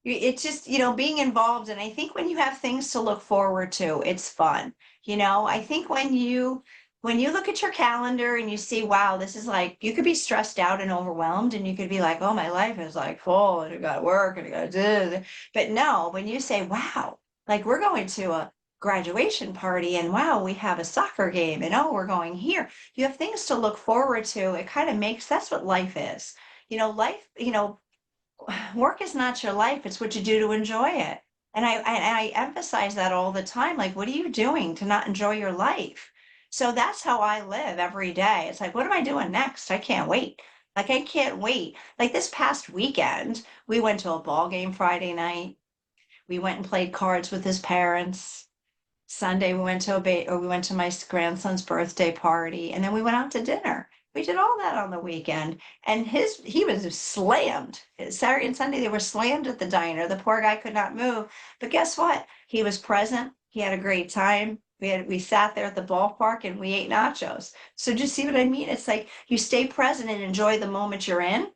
it's just, being involved. And I think when you have things to look forward to, it's fun. I think when you look at your calendar and you see, wow, this is like, you could be stressed out and overwhelmed and you could be like, oh, my life is like full and I got to work and I got to do this. But no, when you say, wow, like we're going to a graduation party and wow, we have a soccer game and oh, we're going here. You have things to look forward to. It kind of makes, that's what life is. Life, work is not your life, it's what you do to enjoy it. And I emphasize that all the time. Like, what are you doing to not enjoy your life? So that's how I live every day. It's like, what am I doing next? I can't wait. Like, I can't wait. Like this past weekend, we went to a ball game Friday night. We went and played cards with his parents. Sunday we went to we went to my grandson's birthday party, and then we went out to dinner. We did all that on the weekend, and he was slammed. Saturday and Sunday they were slammed at the diner. The poor guy could not move, but guess what? He was present. He had a great time. We sat there at the ballpark and we ate nachos. So just see what I mean? It's like you stay present and enjoy the moment you're in,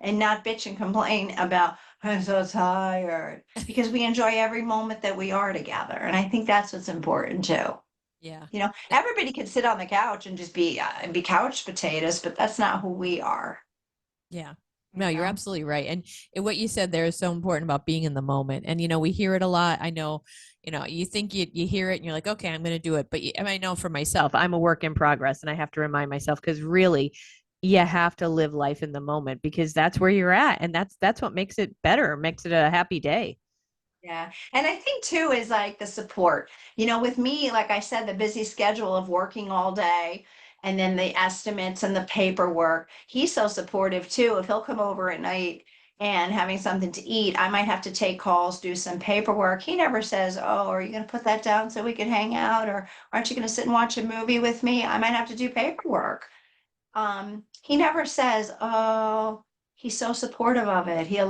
and not bitch and complain about I'm so tired, because we enjoy every moment that we are together. And I think that's what's important too. yeah. Everybody can sit on the couch and just be couch potatoes, but that's not who we are. Yeah. You No, you're know. absolutely right. And what you said there is so important about being in the moment. And, we hear it a lot. I know, you think you hear it and you're like, okay, I'm going to do it. But I know for myself, I'm a work in progress and I have to remind myself because really, you have to live life in the moment because that's where you're at. And that's what makes it better, makes it a happy day. Yeah. And I think too is like the support. With me, like I said, the busy schedule of working all day and then the estimates and the paperwork, he's so supportive too. If he'll come over at night and having something to eat, I might have to take calls, do some paperwork. He never says, oh, are you going to put that down so we can hang out? Or aren't you going to sit and watch a movie with me? I might have to do paperwork. He never says, oh, he's so supportive of it. He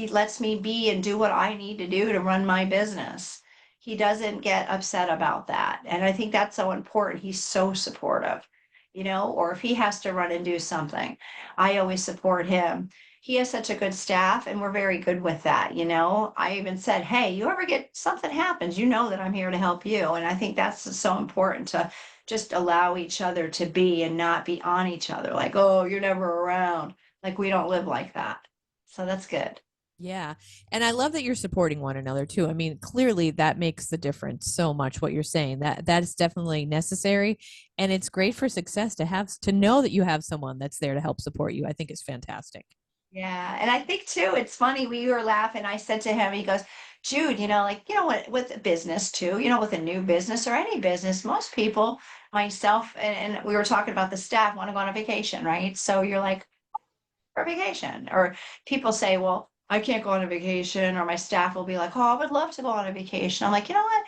lets me be and do what I need to do to run my business. He doesn't get upset about that. And I think that's so important. He's so supportive, or if he has to run and do something, I always support him. He has such a good staff and we're very good with that. I even said, hey, you ever get something happens, you know that I'm here to help you. And I think that's so important to just allow each other to be and not be on each other like, oh, you're never around. Like we don't live like that. So that's good. Yeah. And I love that you're supporting one another too. I mean, clearly that makes the difference so much what you're saying. That is definitely necessary and it's great for success to know that you have someone that's there to help support you. I think is fantastic. Yeah. And I think too, it's funny. We were laughing. I said to him, he goes, Jude, like, what, with a business too, with a new business or any business, most people, myself, and we were talking about the staff want to go on a vacation, right? So you're like, for vacation. Or people say, well, I can't go on a vacation, or my staff will be like, oh, I would love to go on a vacation. I'm like, you know what? A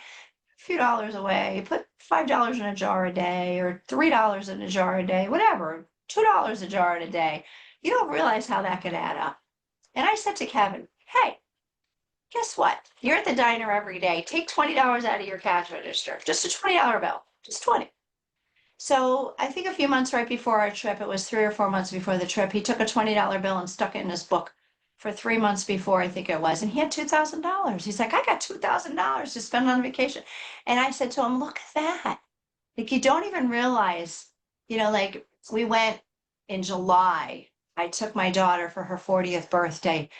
few dollars away, put $5 in a jar a day, or $3 in a jar a day, whatever, $2 a jar in a day. You don't realize how that could add up. And I said to Kevin, hey, guess what? You're at the diner every day. Take $20 out of your cash register, just a $20 bill, just 20. So I think a few months right before our trip, it was 3 or 4 months before the trip, he took a $20 bill and stuck it in his book for 3 months before, I think it was. And he had $2,000. He's like, I got $2,000 to spend on vacation. And I said to him, look at that. Like you don't even realize, like we went in July. I took my daughter for her 40th birthday.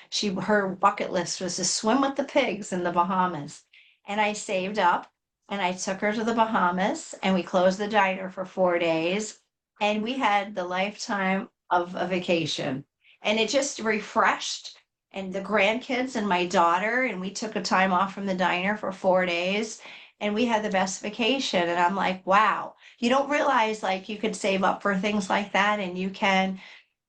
Her bucket list was to swim with the pigs in the Bahamas. And I saved up and I took her to the Bahamas and we closed the diner for 4 days and we had the lifetime of a vacation. And it just refreshed and the grandkids and my daughter, and we took a time off from the diner for 4 days and we had the best vacation. And I'm like, wow, you don't realize like you could save up for things like that, and you can,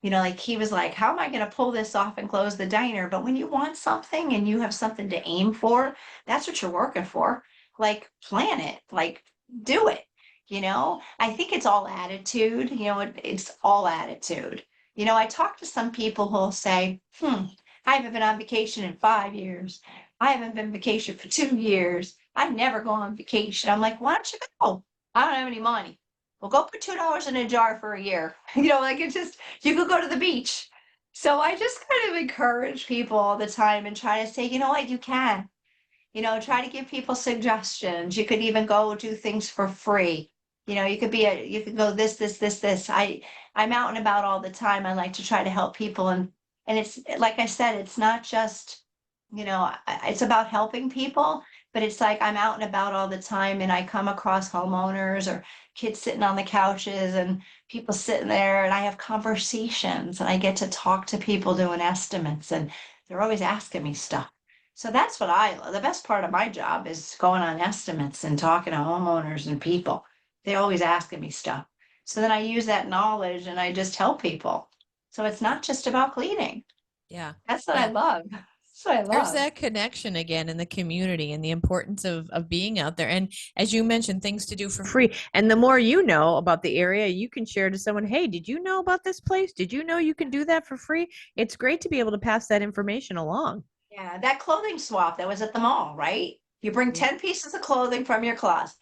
like he was like, how am I going to pull this off and close the diner? But when you want something and you have something to aim for, that's what you're working for. Like, plan it, like, do it. I think it's all attitude. It's all attitude. I talk to some people who'll say, I haven't been on vacation in 5 years. I haven't been on vacation for 2 years. I never go on vacation. I'm like, why don't you go? I don't have any money. Well, go put $2 in a jar for a year. Like it's just, you could go to the beach. So I just kind of encourage people all the time and try to say, you know what, you can. Try to give people suggestions. You could even go do things for free. You could go this. I'm out and about all the time. I like to try to help people, and it's like I said, it's not just, it's about helping people, but it's like I'm out and about all the time and I come across homeowners or kids sitting on the couches and people sitting there, and I have conversations and I get to talk to people doing estimates, and they're always asking me stuff. So that's what the best part of my job is going on estimates and talking to homeowners and people. They're always asking me stuff. So then I use that knowledge and I just help people. So it's not just about cleaning. Yeah. That's what I Yeah. love. That's what I There's love. that connection again in the community and the importance of being out there. And as you mentioned, things to do for free. And the more you know about the area, you can share to someone, hey, did you know about this place? Did you know you can do that for free? It's great to be able to pass that information along. Yeah, that clothing swap that was at the mall, right? You bring Yeah. 10 pieces of clothing from your closet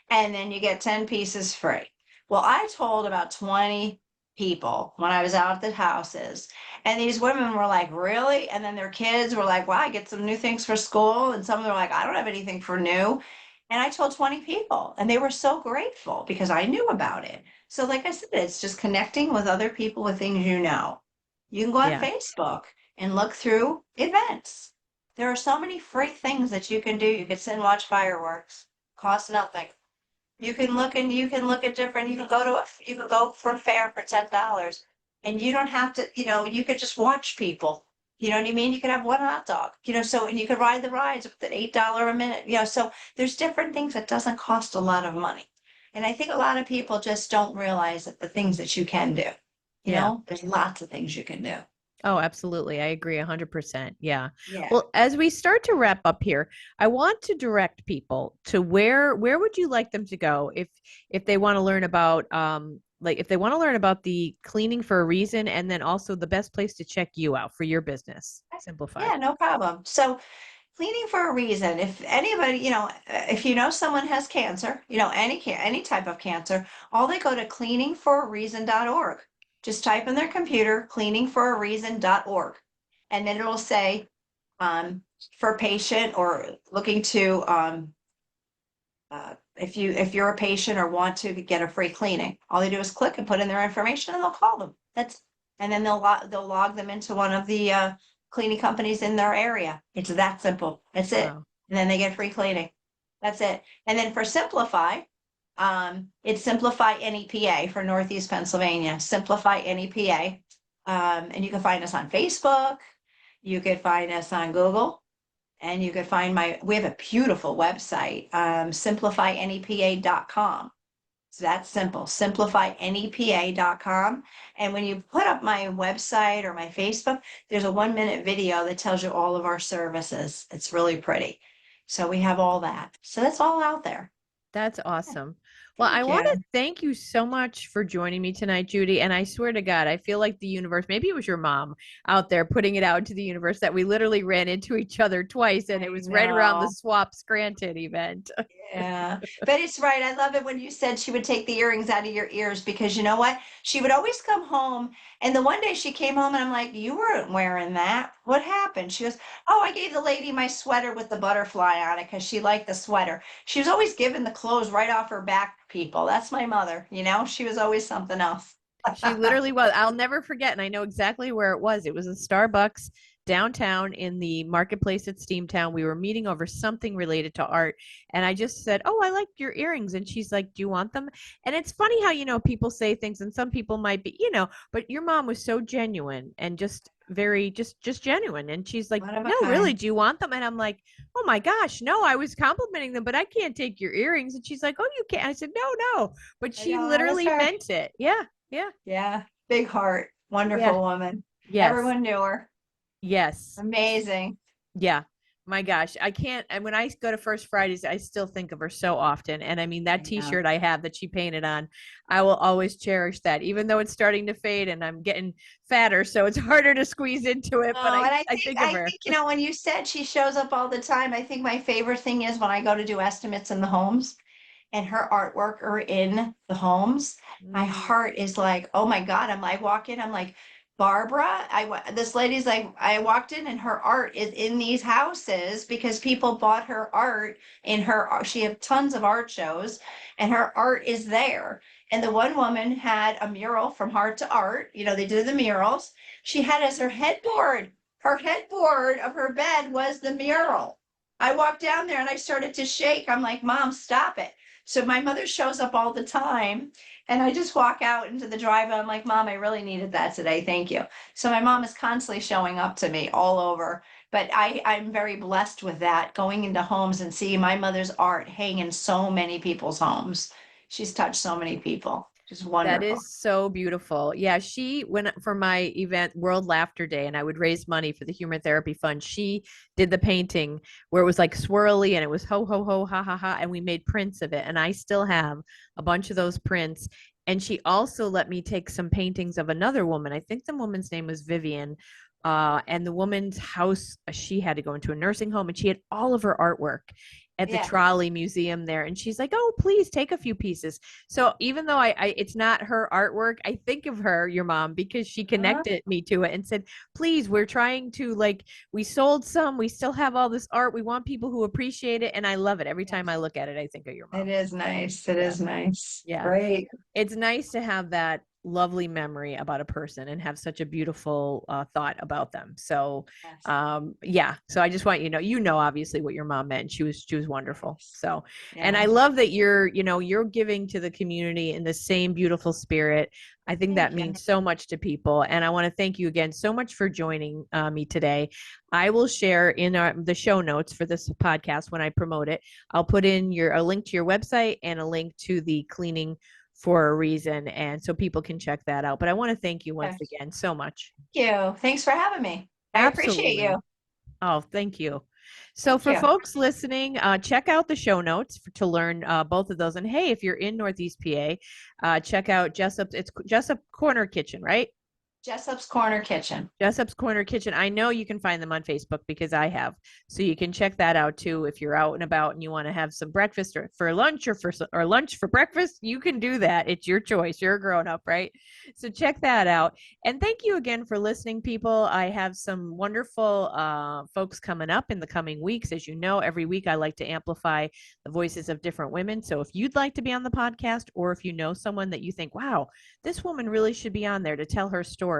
and then you get 10 pieces free. Well, I told about 20 people when I was out at the houses, and these women were like, really? And then their kids were like, wow, I get some new things for school. And some of them were like, I don't have anything for new. And I told 20 people, and they were so grateful because I knew about it. So, like I said, it's just connecting with other people with things you know. You can go on Yeah. Facebook and look through events. There are so many free things that you can do. You could sit and watch fireworks, cost nothing. You can look at different, you can go for a fair for $10. And you don't have to, you could just watch people. You know what I mean? You could have one hot dog, so, and you could ride the rides with an $8 a minute, so there's different things that doesn't cost a lot of money. And I think a lot of people just don't realize that the things that you can do, Yeah. there's lots of things you can do. Oh, absolutely. I agree 100%. Yeah. Yeah. Well, as we start to wrap up here, I want to direct people to where would you like them to go if they want to learn about like if they want to learn about the cleaning for a reason, and then also the best place to check you out for your business. Simplify. Yeah, no problem. So cleaning for a reason. If anybody, if you know someone has cancer, any type of cancer, all they go to cleaningforareason.org. Just type in their computer cleaningforareason.org, and then it'll say for patient or looking to if you're a patient or want to get a free cleaning, all they do is click and put in their information, and they'll call them. And then they'll log them into one of the cleaning companies in their area. It's that simple. That's it. Wow. And then they get free cleaning. That's it. And then for Simplify, it's Simplify NEPA for Northeast Pennsylvania. Simplify NEPA, and you can find us on Facebook. You could find us on Google. And you could find we have a beautiful website, simplifynepa.com. So that's simple, simplifynepa.com. And when you put up my website or my Facebook, there's a 1-minute video that tells you all of our services. It's really pretty. So we have all that. So that's all out there. That's awesome. Well, I Thank want you. to thank you so much for joining me tonight, Judy. And I swear to God, I feel like the universe, maybe it was your mom out there putting it out to the universe, that we literally ran into each other twice, and it I was right around the know. Swap Scranton event. Yeah, but it's right. I love it when you said she would take the earrings out of your ears, because you know what? She would always come home. And the one day she came home and I'm like, you weren't wearing that. What happened? She goes, oh, I gave the lady my sweater with the butterfly on it because she liked the sweater. She was always giving the clothes right off her back, people. That's my mother. She was always something else. She literally was. I'll never forget, and I know exactly where it was. It was a Starbucks downtown in the marketplace at Steamtown. We were meeting over something related to art, and I just said, "Oh, I like your earrings," and she's like, "Do you want them?" And it's funny how people say things, and some people might be, but your mom was so genuine and just very just genuine, and she's like, One of a "No, really, kind. do you want them?" And I'm like, "Oh my gosh, no, I was complimenting them, but I can't take your earrings." And she's like, "Oh, you can't." I said, "No, no," but I she know that was literally her. meant it. Yeah, yeah. Yeah. Big heart. Yeah. Wonderful woman. Yes. Everyone knew her. Yes. Amazing. Yeah. My gosh. I can't. And when I go to First Fridays, I still think of her so often. And I mean, that I t know. shirt I have that she painted on, I will always cherish that, even though it's starting to fade and I'm getting fatter. So it's harder to squeeze into it. But Oh, I, and I think of I her. think, when you said she shows up all the time, I think my favorite thing is when I go to do estimates in the homes and her artwork are in the homes, my Mm, heart is like, oh my God. I walk in, I'm like, Barbara, this lady's like, I walked in and her art is in these houses because people bought her art in she had tons of art shows and her art is there. And the one woman had a mural from Heart to Art, they did the murals. She had as her headboard of her bed was the mural. I walked down there and I started to shake. I'm like, Mom, stop it. So my mother shows up all the time and I just walk out into the driveway. I'm like, Mom, I really needed that today. Thank you. So my mom is constantly showing up to me all over. But I'm very blessed with that, going into homes and seeing my mother's art hang in so many people's homes. She's touched so many people. Just that wonderful. is so beautiful. Yeah, she went for my event, World Laughter Day, and I would raise money for the Humor Therapy Fund. She did the painting where it was like swirly and it was ho, ho, ho, ha, ha, ha. And we made prints of it. And I still have a bunch of those prints. And she also let me take some paintings of another woman. I think the woman's name was Vivian. And the woman's house, she had to go into a nursing home and she had all of her artwork at the Yeah. trolley museum there. And she's like, "Oh, please take a few pieces." So even though it's not her artwork, I think of her, your mom, because she Uh-huh. connected me to it and said, "Please, we're trying to we sold some, we still have all this art. We want people who appreciate it." And I love it. Every time I look at it, I think of your It mom. is nice. It Yeah. is nice. Yeah. Great. It's nice to have that lovely memory about a person and have such a beautiful thought about them. So Yes. yeah, so I just want obviously what your mom meant. She was wonderful. Yes. So, and I Yeah. love that you're giving to the community in the same beautiful spirit. I think that Thank you. means so much to people, and I want to thank you again so much for joining me today. I will share in the show notes for this podcast when I promote it. I'll put in a link to your website and a link to the cleaning for a reason, and so people can check that out. But I want to thank you once Okay. again so much. Thank you. Thanks for having me. I appreciate Absolutely. you. Oh, thank you. So Thank for you. folks listening, check out the show notes to learn both of those. And hey, if you're in Northeast PA, check out Jessup's. It's Jessup Corner Kitchen, right? Jessup's Corner Kitchen. Jessup's Corner Kitchen. I know you can find them on Facebook because I have. So you can check that out too if you're out and about and you want to have some breakfast or for lunch or lunch for breakfast. You can do that. It's your choice. You're a grown up, right? So check that out. And thank you again for listening, people. I have some wonderful folks coming up in the coming weeks. As you know, every week I like to amplify the voices of different women. So if you'd like to be on the podcast, or if you know someone that you think, wow, this woman really should be on there to tell her story,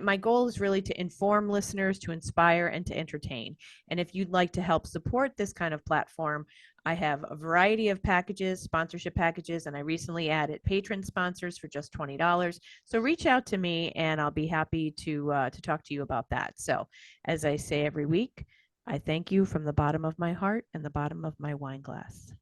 my goal is really to inform listeners, to inspire, and to entertain. And if you'd like to help support this kind of platform, I have a variety of packages, sponsorship packages, and I recently added patron sponsors for just $20. So reach out to me, and I'll be happy to talk to you about that. So, as I say every week, I thank you from the bottom of my heart and the bottom of my wine glass.